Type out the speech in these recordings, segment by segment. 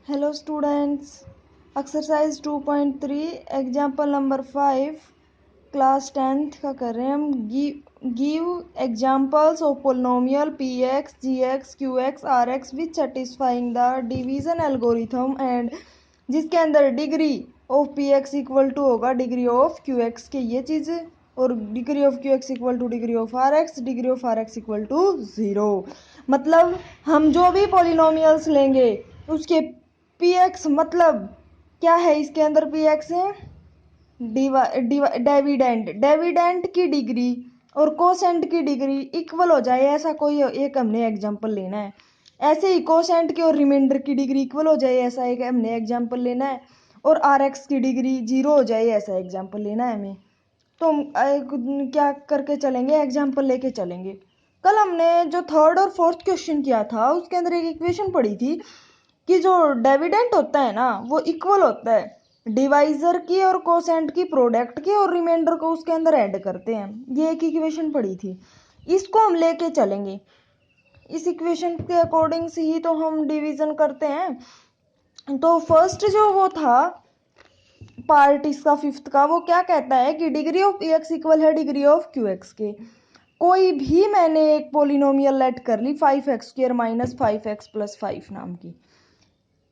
Hello students, exercise 2.3 example number 5 class 10th का कर रहे हैं हम। Give examples of polynomial P X G X Q X R X which satisfying the division algorithm and जिसके अंदर degree of P X equal to होगा degree of Q X के, ये चीज़, और degree of Q X equal to degree of R X, degree of R X equal to 0। मतलब हम जो भी पोलिनोमियल्स लेंगे उसके पी एक्स, मतलब क्या है इसके अंदर पी एक्स है डेविडेंट की डिग्री और कोसेंट की डिग्री इक्वल हो जाए, ऐसा कोई एक हमने एग्जांपल लेना है। ऐसे ही कोसेंट की और रिमाइंडर की डिग्री इक्वल हो जाए, ऐसा एक हमने एग्जांपल लेना है। और आर एक्स की डिग्री 0 हो जाए, ऐसा एग्जांपल लेना है हमें। तो हम क्या करके चलेंगे, एग्जांपल लेके चलेंगे। कल हमने जो थर्ड और फोर्थ क्वेश्चन किया था उसके अंदर एक इक्वेशन पड़ी थी कि जो डिविडेंट होता है ना वो इक्वल होता है डिवाइजर की और कोसेंट की प्रोडक्ट की, और रिमाइंडर को उसके अंदर ऐड करते हैं। ये एक इक्वेशन पड़ी थी, इसको हम लेके चलेंगे। इस इक्वेशन के अकॉर्डिंग से ही तो हम डिवीजन करते हैं। तो फर्स्ट जो वो था पार्ट इसका फिफ्थ का, वो क्या कहता है कि डिग्री ऑफ एक्स इक्वल है डिग्री ऑफ क्यू एक्स के। कोई भी मैंने एक पोलिनोमियल लेट कर ली 5x² माइनस 5x+5 नाम की।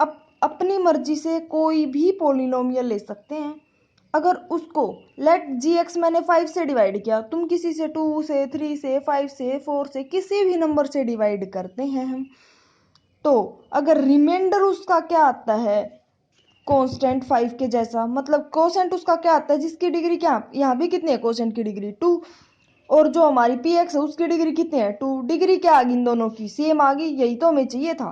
अब अपनी मर्जी से कोई भी पोलिनोमियल ले सकते हैं। अगर उसको लेट जी एक्स मैंने 5 से डिवाइड किया, तुम किसी से 2 से 3 से 5 से 4 से किसी भी नंबर से डिवाइड करते हैं हम, तो अगर रिमाइंडर उसका क्या आता है कांस्टेंट 5 के जैसा, मतलब कोसेंट उसका क्या आता है जिसकी डिग्री क्या, यहाँ भी कितनी है कोसेंट की डिग्री 2, और जो हमारी पी एक्स है उसकी डिग्री कितनी है 2, डिग्री क्या आ गई इन दोनों की सेम आ गई। यही तो हमें चाहिए था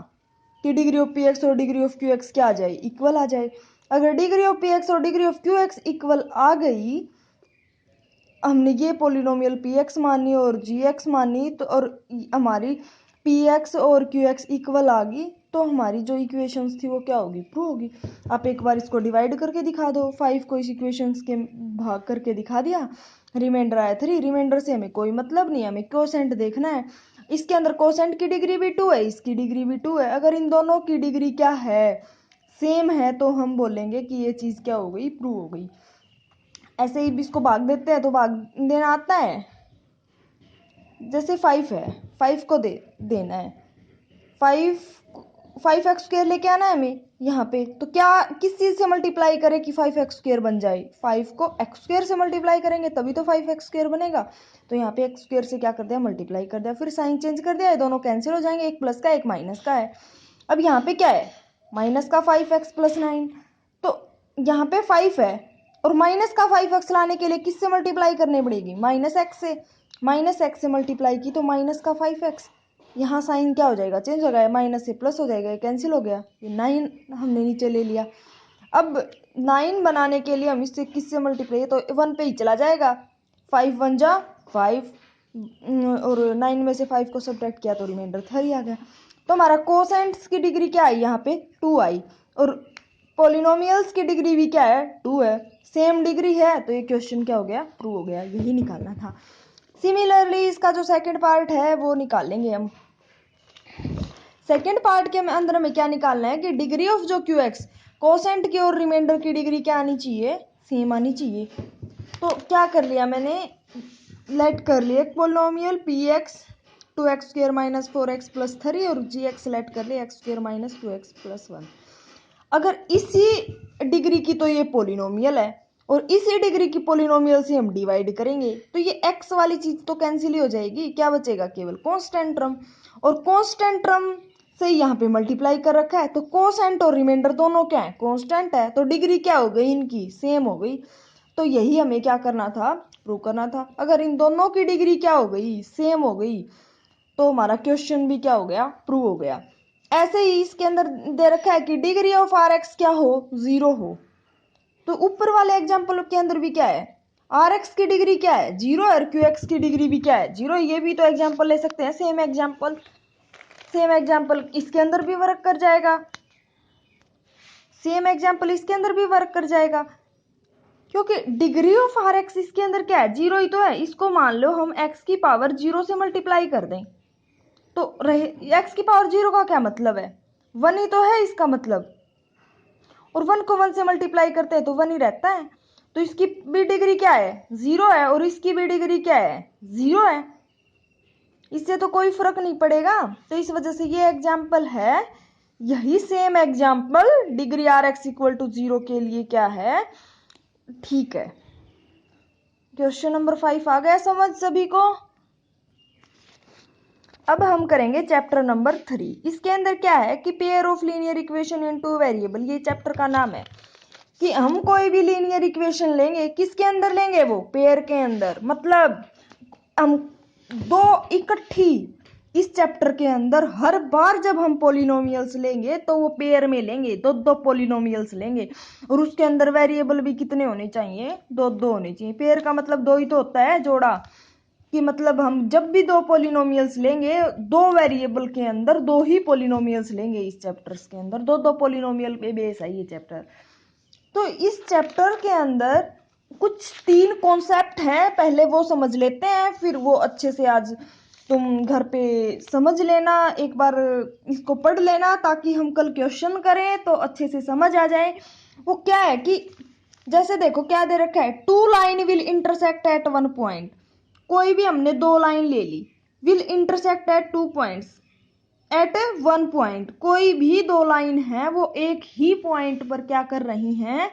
कि डिग्री ऑफ पी एक्स और डिग्री ऑफ क्यू एक्स क्या आ जाए, इक्वल आ जाए। अगर डिग्री ऑफ पी एक्स और degree of Q X equal आ गई, हमने ये पोलिनोमियल पी एक्स मानी और जी एक्स मानी, तो और हमारी पी एक्स और क्यू एक्स इक्वल आ गई, तो हमारी जो इक्वेशंस थी वो क्या होगी, प्रूव होगी। आप एक बार इसको डिवाइड करके दिखा दो, 5 को इस इक्वेशंस के भाग करके दिखा दिया, रिमाइंडर आया 3। रिमाइंडर से हमें कोई मतलब नहीं है, हमें कोसेंट देखना है। इसके अंदर कोसेंट की डिग्री भी 2 है, इसकी डिग्री भी 2 है। अगर इन दोनों की डिग्री क्या है, सेम है, तो हम बोलेंगे कि ये चीज़ क्या हो गई, प्रूव हो गई। ऐसे ही भी इसको भाग देते हैं तो भाग देना आता है। जैसे 5 है, 5 को देना है 5x² लेके आना है हमें यहाँ पे, तो क्या किस चीज़ से मल्टीप्लाई करें कि 5x² बन जाए, 5 को x² से मल्टीप्लाई करेंगे तभी तो 5x² बनेगा। तो यहाँ पे x² से क्या कर दिया, मल्टीप्लाई कर दिया, फिर साइन चेंज कर दिया, ये दोनों कैंसिल हो जाएंगे, एक प्लस का एक माइनस का है। अब यहाँ पे क्या है, माइनस का 5x+9, तो यहाँ पे 5 है और माइनस का 5x लाने के लिए किससे मल्टीप्लाई करनी पड़ेगी, -x से। -x से मल्टीप्लाई की तो माइनस का 5x, यहाँ साइन क्या हो जाएगा, चेंज हो गया, माइनस से प्लस हो जाएगा, कैंसिल हो गया, ये 9 हमने नीचे ले लिया। अब 9 बनाने के लिए हम इससे किससे मल्टीप्लाई, तो 1 पे ही चला जाएगा, 5 1 जा 5, और 9 में से 5 को सब्ट्रैक्ट किया तो रिमाइंडर 3 आ गया। तो हमारा कोसेंट्स की डिग्री क्या आई, यहाँ पे 2 आई, और पोलिनोमियल्स की डिग्री भी क्या है, 2 है, सेम डिग्री है, तो ये क्वेश्चन क्या हो गया, प्रूव हो गया। यही निकालना था। सिमिलरली इसका जो सेकंड पार्ट है वो निकाल लेंगे हम। सेकंड पार्ट के अंदर हमें क्या निकालना है कि डिग्री ऑफ जो क्यू एक्स, कोसेंट की और रिमाइंडर की डिग्री क्या आनी चाहिए, सेम आनी चाहिए। तो क्या कर लिया मैंने, लेट कर लिया polynomial P x 2x² minus 4x+3 और जी एक्स लेट कर लिया x² माइनस 2x+1। अगर इसी डिग्री की तो ये पोलिनोमियल है, और इसी डिग्री की पोलिनोमियल से हम डिवाइड करेंगे तो ये x वाली चीज तो कैंसिल ही हो जाएगी, क्या बचेगा, केवल कांस्टेंट टर्म। और कांस्टेंट टर्म से यहाँ पे मल्टीप्लाई कर रखा है, तो कोसेंट और रिमाइंडर दोनों क्या है, कांस्टेंट है, तो डिग्री क्या हो गई, इनकी सेम हो गई। तो यही हमें क्या करना था, प्रूव करना था। अगर इन दोनों की डिग्री क्या हो गई, सेम हो गई, तो हमारा क्वेश्चन भी क्या हो गया, प्रूव हो गया। ऐसे ही इसके अंदर दे रखा है कि डिग्री ऑफ आर एक्स क्या हो, 0 हो। तो ऊपर वाले एग्जाम्पल के अंदर भी क्या है, आर एक्स की डिग्री क्या है, 0 और क्यू एक्स की डिग्री भी क्या है, 0। ये भी तो एग्जाम्पल ले सकते हैं, सेम एग्जाम्पल इसके अंदर भी वर्क कर जाएगा, सेम एग्जाम्पल इसके अंदर भी वर्क कर जाएगा, क्योंकि डिग्री ऑफ आर एक्स इसके अंदर क्या है, 0 ही तो है। इसको मान लो हम x की पावर 0 से मल्टीप्लाई कर दें, तो रहे x की पावर 0 का क्या मतलब है, 1 ही तो है इसका मतलब। और 1 को 1 से मल्टीप्लाई करते हैं तो 1 ही रहता है, तो इसकी भी डिग्री क्या है 0 है और इसकी भी डिग्री क्या है 0 है, इससे तो कोई फर्क नहीं पड़ेगा। तो इस वजह से ये एग्जाम्पल है, यही same example degree R X equal to 0 के लिए क्या है ठीक है। क्वेश्चन नंबर 5 आ गया समझ सभी को। अब हम करेंगे चैप्टर नंबर 3। इसके अंदर क्या है कि pair of linear equation in two variable, ये चैप्टर का नाम है कि हम कोई भी लीनियर इक्वेशन लेंगे, किसके अंदर लेंगे वो पेयर के अंदर, मतलब हम दो इकट्ठी इस चैप्टर के अंदर हर बार जब हम पोलिनोमियल्स लेंगे तो वो पेयर में लेंगे, दो दो पोलिनोमियल्स लेंगे और उसके अंदर वेरिएबल भी कितने होने चाहिए दो दो होने चाहिए। पेयर का मतलब दो ही तो होता है जोड़ा, कि मतलब हम जब भी दो पोलिनोमियल्स लेंगे दो वेरिएबल के अंदर दो ही पोलिनोमियल्स लेंगे, इस चैप्टर्स के अंदर दो दो पोलिनोमियल पे बेस है ये चैप्टर। तो इस चैप्टर के अंदर कुछ 3 कॉन्सेप्ट हैं, पहले वो समझ लेते हैं, फिर वो अच्छे से आज तुम घर पे समझ लेना, एक बार इसको पढ़ लेना ताकि हम कल क्वेश्चन करें तो अच्छे से समझ आ जाए। वो क्या है कि जैसे देखो क्या दे रखा है, 2 line will intersect at 1 point, कोई भी हमने 2 लाइन ले ली, will intersect at 2 points at 1 point, कोई भी 2 लाइन है वो एक ही पॉइंट पर क्या कर रही हैं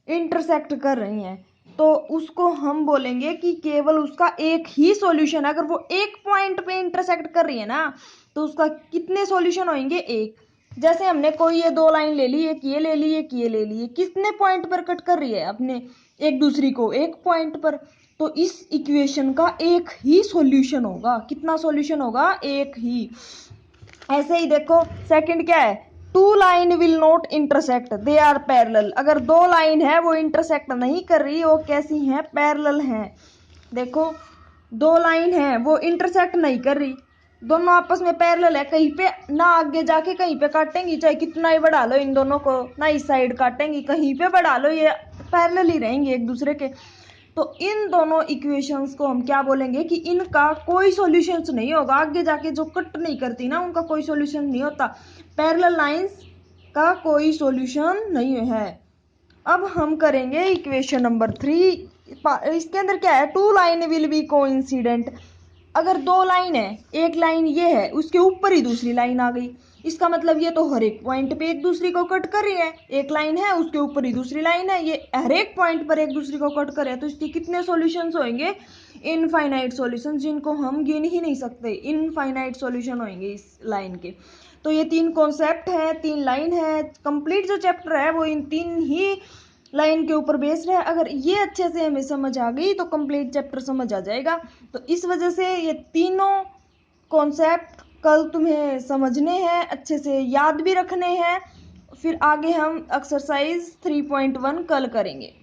इंटरसेक्ट कर रही हैं, तो उसको हम बोलेंगे कि केवल उसका एक ही सॉल्यूशन है। अगर वो एक पॉइंट पे इंटरसेक्ट कर रही है ना तो उसका कितने सॉल्यूशन होंगे एक। जैसे हमने कोई ये 2 लाइन ले ली, एक ये ले ली एक ये ले ली, कितने पॉइंट पर कट कर रही है अपने एक दूसरी को एक पॉइंट पर, तो इस इक्वेशन का एक ही सॉल्यूशन होगा। कितना सॉल्यूशन होगा एक ही। ऐसे ही देखो सेकंड क्या है, 2 line will not intersect they are parallel, अगर 2 लाइन है वो इंटरसेक्ट नहीं कर रही, वो कैसी हैं पैरेलल हैं। देखो 2 लाइन है वो इंटरसेक्ट नहीं कर रही, दोनों आपस में पैरेलल है, कहीं पे ना आगे जाके कहीं पे काटेंगी, चाहे कितना ही बढ़ा लो इन दोनों को, ना इस साइड काटेंगी कहीं पे बढ़ा लो, ये पैरेलल ही रहेंगे एक दूसरे के। तो इन दोनों इक्वेशंस को हम क्या बोलेंगे कि इनका कोई सॉल्यूशंस नहीं होगा, आगे जाके जो कट नहीं करती ना उनका कोई सॉल्यूशन नहीं होता, पैरेलल लाइंस का कोई सॉल्यूशन नहीं है। अब हम करेंगे इक्वेशन नंबर 3। इसके अंदर क्या है, 2 लाइन विल बी कोइंसिडेंट, अगर 2 लाइन है, एक लाइन ये है उसके ऊपर ही दूसरी लाइन आ गई, इसका मतलब ये तो हर एक पॉइंट पे एक दूसरे को कट कर रही है, एक लाइन है उसके ऊपर ही दूसरी लाइन है, ये हर एक पॉइंट पर एक दूसरे को कट कर रहे हैं, तो इसके कितने सॉल्यूशंस होंगे इनफाइनाइट सॉल्यूशन, जिनको हम गिन ही नहीं सकते, इनफाइनाइट सॉल्यूशन होंगे इस लाइन के। तो ये 3 कॉन्सेप्ट है, 3 लाइन है, कंप्लीट जो चैप्टर है वो इन 3 ही लाइन के ऊपर बेस्ड है। अगर ये अच्छे से हमें समझ आ गई तो कंप्लीट चैप्टर समझ आ जाएगा। तो इस वजह से ये तीनों कॉन्सेप्ट कल तुम्हें समझने हैं, अच्छे से याद भी रखने हैं, फिर आगे हम एक्सरसाइज 3.1 कल करेंगे।